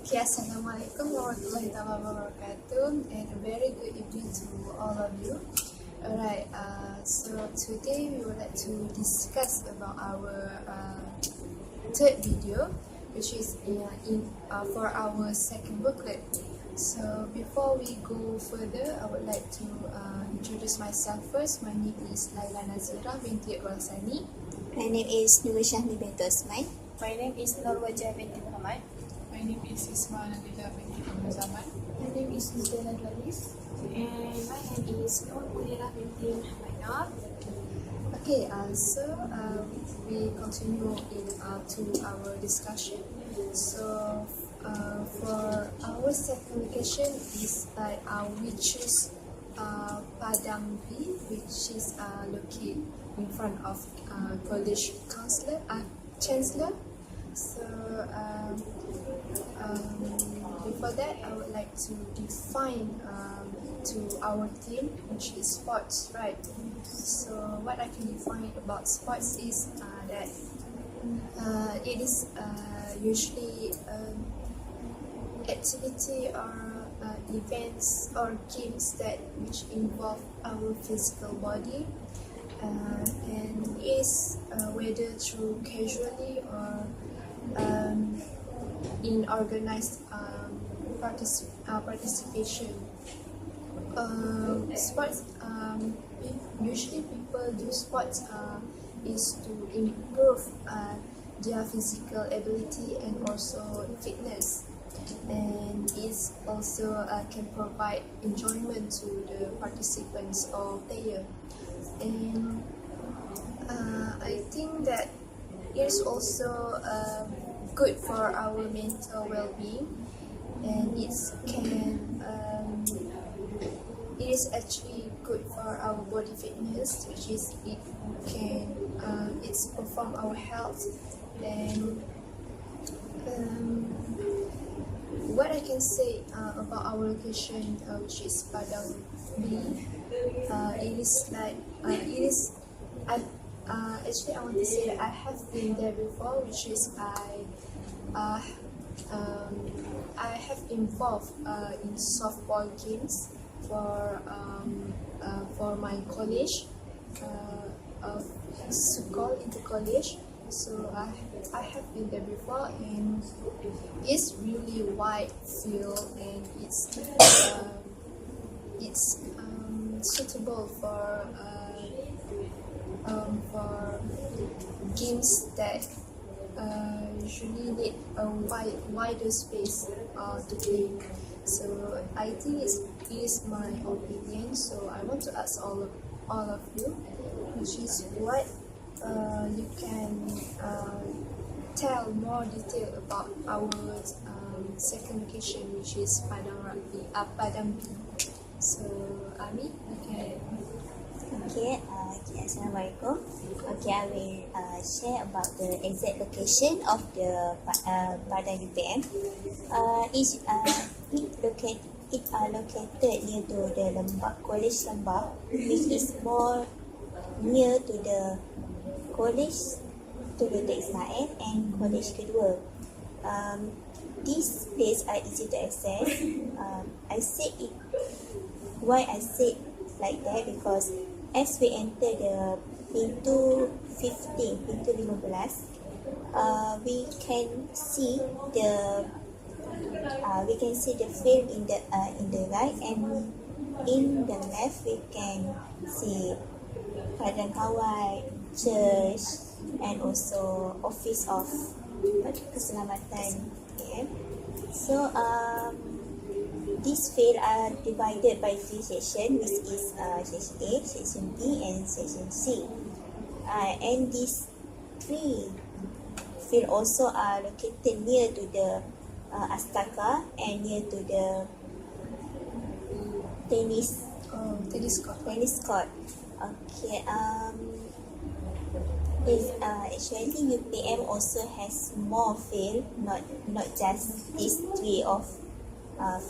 Okay, Assalamualaikum warahmatullahi wabarakatuh, and a very good evening to all of you. Alright, so today we would like to discuss about our third video, which is for our second booklet. So before we go further, I would like to introduce myself first. My name is Laila Nazira binti Walsani. My name is Nur Syahmi binti Osman. My name is Norwajah binti Muhammad. My name is Isma Nabila binti Zaman. My name is Nuzela Dwalis. And my name is Nur Mulira binti Muhammad Nur. Okay, so we continue to our discussion. So for our second location is we choose Padang B, which is located in front of college chancellor. So before that, I would like to define to our theme, which is sports, right? So what I can define about sports is that it is usually activity or events or games which involve our physical body, and is whether through casually or in organized participation. Sports, usually people do sports is to improve their physical ability and also fitness, and it also can provide enjoyment to the participants or player. And I think that it's also good for our mental well-being, and it is actually good for our body fitness, which is it's perform our health. And what I can say about our location, which is Padang B, actually I want to say that I have been there before, which is I have involved in softball games for my college, Sukol into college. So I have been there before, and it's really wide field, and it's suitable for games that usually need a wider space to play. So I think it is my opinion. So I want to ask all of you, which is what you can tell more detail about our second location, which is Padang B. So Ami, okay. Okay, Assalamualaikum. Okay, I will share about the exact location of the Padang UPM. It are located near to the College Lembah, which is more near to the College to the Ismail and College kedua. These places are easy to access. Why I said like that, because as we enter the pintu 15, pintu 15, we can see the field in the right, and in the left we can see Padang Kawai, church, and also office of keselamatan. Okay. So these fields are divided by three sections, which is section A, section B, and section C. And these three fields also are located near to the Astaka and near to the tennis court. Okay. Actually UPM also has more field, not just these three of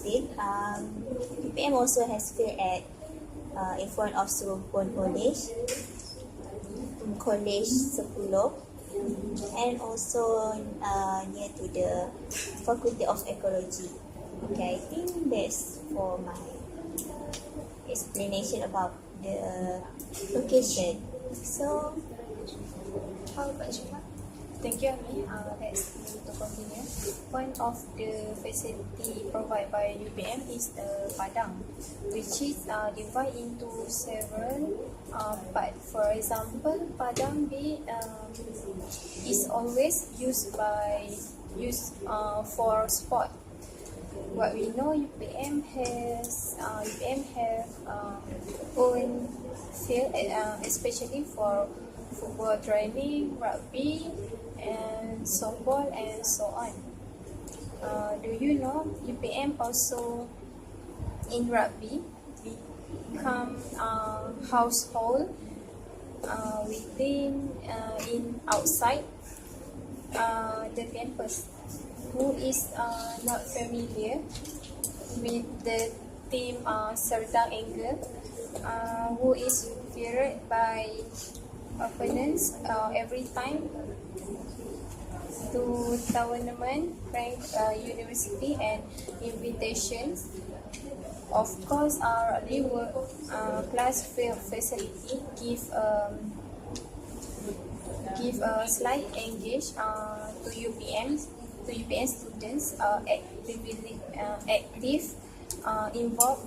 field. UPM also has field at in front of Surumpun College 10, and also near to the Faculty of Ecology. Okay, I think that's for my explanation about the location. So, How about you? Thank you, Ami. Let's to continue. One of the facility provided by UPM is the Padang, which is divided into several parts. For example, Padang B is always used for sport. What we know, UPM have own field, especially for football training, rugby, and softball, and so on. Do you know UPM also in rugby become household within in outside the campus? Who is not familiar with the team Serdang Angle, who is feared by opponents every time to tournament, rank, university, and invitations. Of course, our lower class field facility give a slight engage to UPM students active involved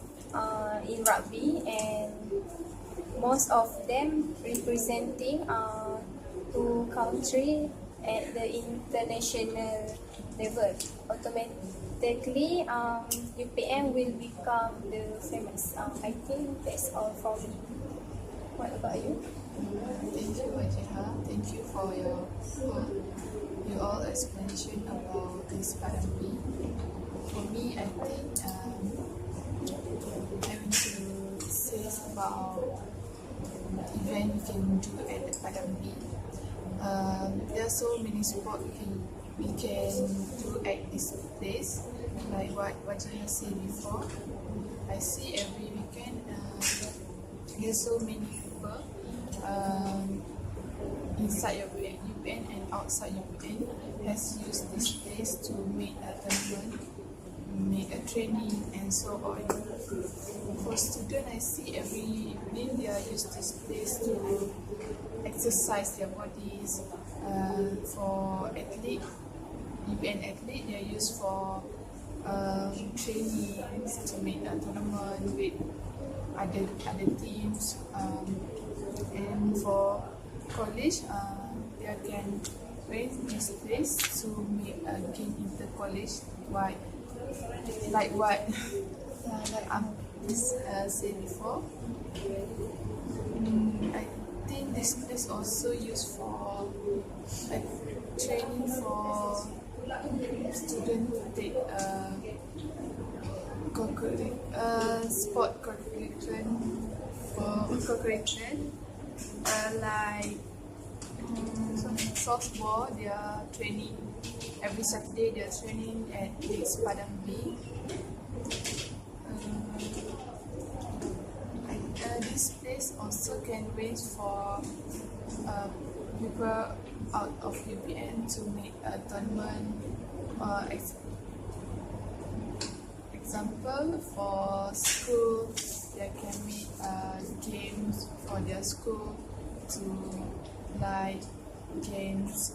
in rugby, and most of them representing two country at the international level. Automatically, UPM will become the famous. I think that's all from me. What about you? Thank you, Wajiha. Thank you for your all explanation about this Padang B. For me, I think I want to say about event you can do at the Padang B. There are so many sports we can do at this place, like what Wajiha said before. I see every weekend there's so many people inside your UPN and outside UPN has used this place to make a tournament, make a training, and so on. For students, I see every evening they are used this place to exercise their bodies. For athlete, UPN athlete, they are used for trainings to make a tournament with other teams. And for college, they can raise this place to make a game inter-college, like what said before. I think this place also used for training for students who take sport curriculum like softball. They are training every Saturday. They are training at this Padang B. This place also can range for people out of UPN to make a tournament. Example, for school, they can make games for their school to like games,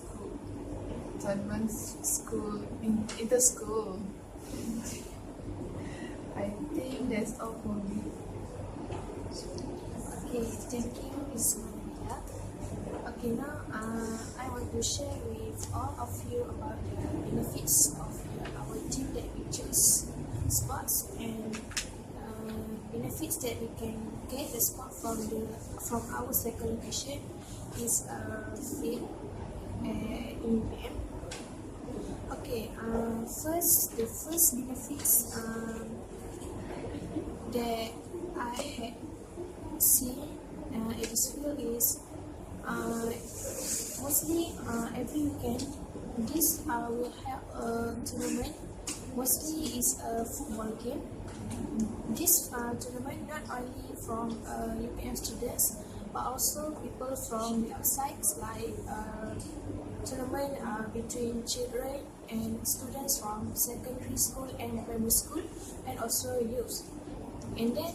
tournaments, school, inter-school. I think that's all for me. Okay, thank you, Miss Maria. Okay, now I want to share with all of you about the benefits of our team that we choose sports, and benefits that we can get the sport from our second location is field in UPM. Okay, the first benefits that I had seen at this field is mostly every weekend this will have a tournament. Mostly is a football game. This tournament not only from UPM students but also people from the outside like tournament between children and students from secondary school and primary school, and also youth. And then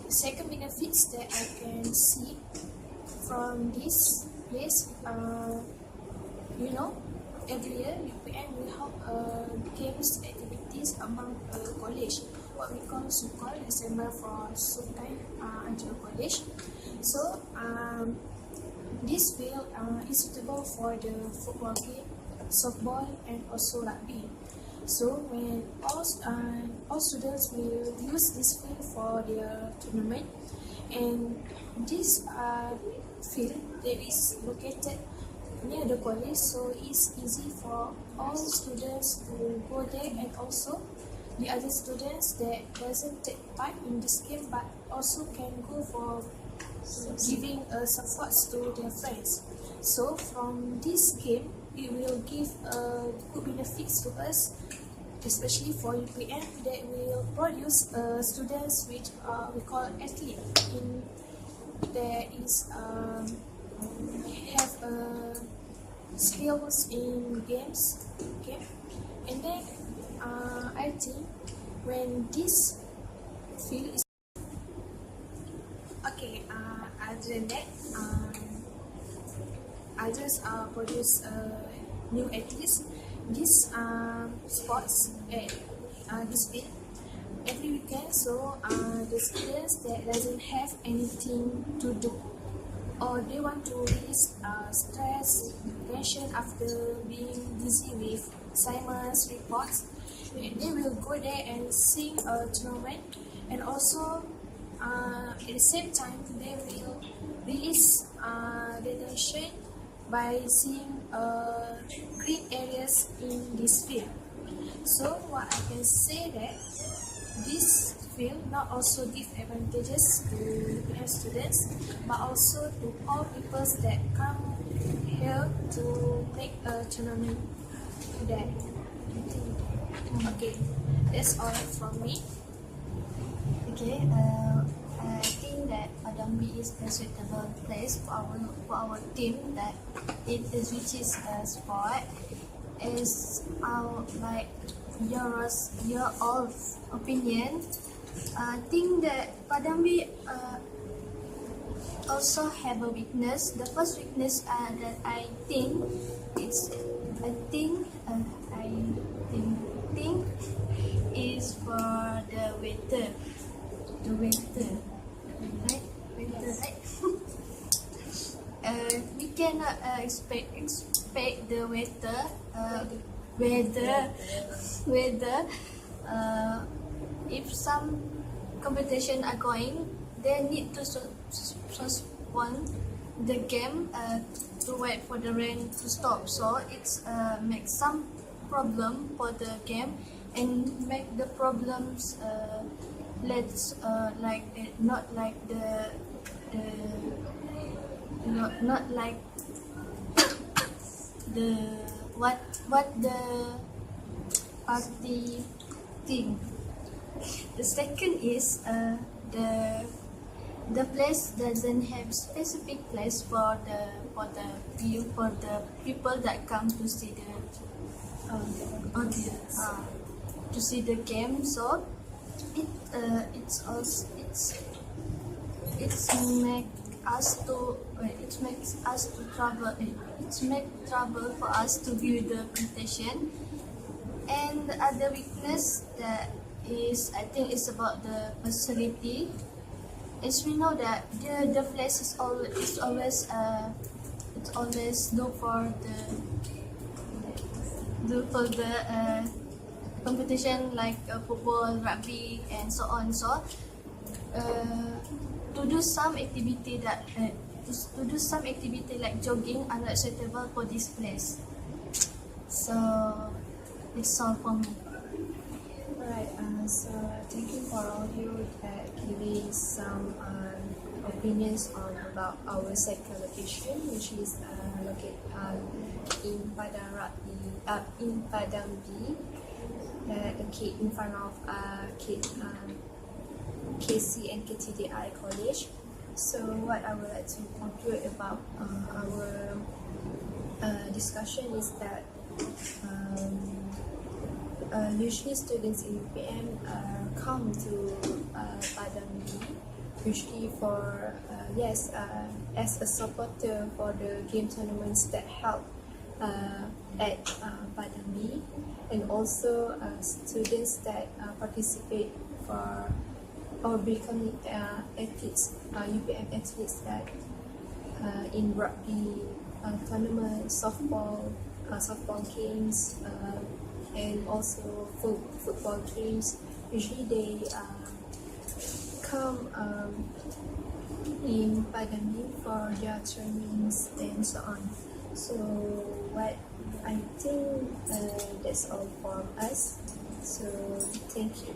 second benefits that I can see from this place, every year UPM will hold games activities among college, what we call Sukol, December for Sultan Angelo College. So this field is suitable for the football game, softball, and also rugby. So when all students will use this field for their tournament, and this field that is located near the college, so it's easy for all students to go there, and also the other students that doesn't take part in this game but also can go for giving supports to their friends. So from this game, it will give good benefits to us, especially for UPM, that will produce students which we call athlete. There is have skills in games, okay, and then I think when this field is okay, other than that, others produce new athletes. This sports at this field every weekend, so the students that doesn't have anything to do, or they want to release stress, tension after being busy with assignments, reports, they will go there and sing a tournament, and also at the same time they will release the tension by seeing green areas in this field. So what I can say that this field not also give advantages to UPM students, but also to all people that come here to make a tournament there. Okay, that's all from me. Okay, I think that Padang B is a suitable place for our team, that it is which is a sport. Is our like your all opinion. I think that Padang B also have a weakness. The first weakness that I think is for the waiter. The waiter, right? Waiter, right? We cannot expect the waiter whether if some competition are going, they need to postpone the game to wait for the rain to stop. So it's make some problem for the game, and make the problems like not like the not like the what the party think. The second is the place doesn't have specific place for the people that come to see the to see the game. So it's makes us to trouble. It's make trouble for us to view the competition. And the other weakness that is, I think, is about the facility. As we know that the place is always do for the competition like football, rugby, and so on. So to do some activity like jogging are not suitable for this place. So it's all for me. Alright, so thank you for all of you that giving some opinions on about our second location, which is located in Padang B, located in front of KC and KTDI College. So what I would like to conclude about our discussion is that usually students in UPM come to Padang B usually for as a supporter for the game tournaments that held at Padang B, and also students that participate for or becoming athletes, UPM athletes that in rugby tournament, softball games, and also football games. Usually they come in Padang B for their trainings and so on. So what I think that's all from us. So thank you.